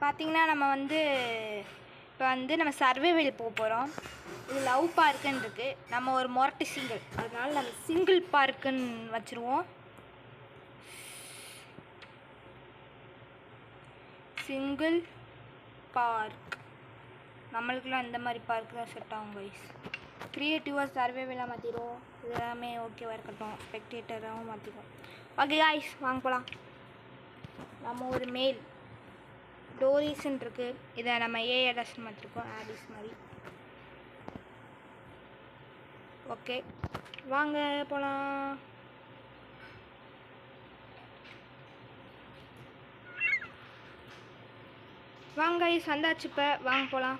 பார்த்திங்கன்னா நம்ம வந்து இப்போ வந்து நம்ம சர்வைவல் போக போகிறோம். இது லவ் பார்க்குன்னு இருக்குது. நம்ம ஒரு மொரட்டு சிங்கிள், அதனால நம்ம சிங்கிள் பார்க்குன்னு வச்சுருவோம். சிங்கிள் பார்க் நம்மளுக்குலாம் இந்த மாதிரி பார்க் தான் செட் ஆகும் கைஸ். க்ரியேட்டிவாக சர்வைவலாக மாற்றிடுவோம். இது எல்லாமே ஓகேவாக இருக்கட்டும். ஸ்பெக்டேட்டராகவும் மாற்றிடுவோம். ஓகே கைஸ், வாங்க போகலாம். நம்ம ஒரு மெயில் டோரிஸ்ன்னு இருக்குது. இதை நம்ம ஏஎடஸ்ன்னு மாற்றிருக்கோம், ஆடிஸ் மாதிரி. ஓகே வாங்க போகலாம். வாங்க கைஸ், வந்தாச்சு. இப்போ வாங்க போகலாம்.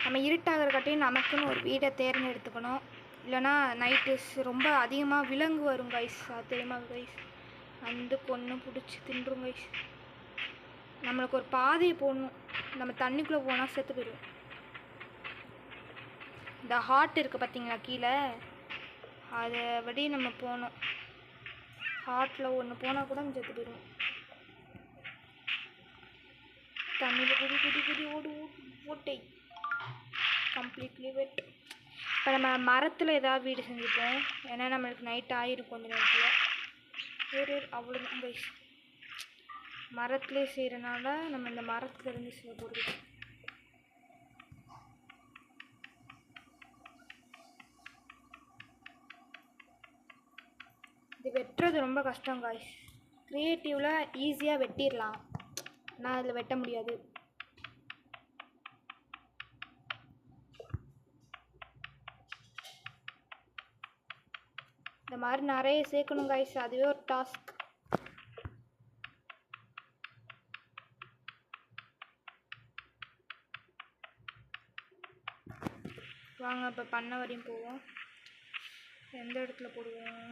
நம்ம இருட்டாகிறக்காட்டியும் நமக்குன்னு ஒரு வீடை தேர்ந்தெடுத்துக்கணும். இல்லைனா நைட்டு ரொம்ப அதிகமாக விலங்கு வரும் கைஸ், அது தெரியுமா கைஸ்? வந்து கொன்று பிடிச்சி தின்றும் கைஸ். நம்மளுக்கு ஒரு பாதையை போடணும். நம்ம தண்ணிக்குள்ளே போனால் செத்து போயிடுவோம். இந்த ஹார்ட் இருக்குது பார்த்தீங்களா கீழே, அதை படி நம்ம போகணும். ஹார்ட்டில் ஒன்று போனால் கூட நம்ம செத்து போயிடுவோம். தண்ணியில் குடி குடி குடி ஓடு ஓட்டை கம்ப்ளீட்லி வெட். இப்போ நம்ம மரத்தில் ஏதாவது வீடு செஞ்சுப்போம். ஏன்னா நம்மளுக்கு நைட் ஆகிரும் கொஞ்சம் நேரத்தில். அவ்வளோதான் கைஸ். மரத்துலேயே செய்கிறனால நம்ம இந்த மரத்தில் இருந்து செய்ய போகிறது. இது வெட்டுறது ரொம்ப கஷ்டம் கைஸ். க்ரியேட்டிவில் ஈஸியாக வெட்டிடலாம், ஆனால் அதில் வெட்ட முடியாது. இந்த மாதிரி நிறைய சேர்க்கணும் கைஸ், அதுவே ஒரு டாஸ்க். வாங்க இப்போ பண்ண வரையும் போவோம். எந்த இடத்துல போடுவோம்?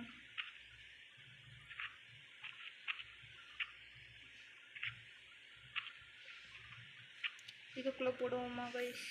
இதுக்குள்ளே போடுவோமா கைஸ்?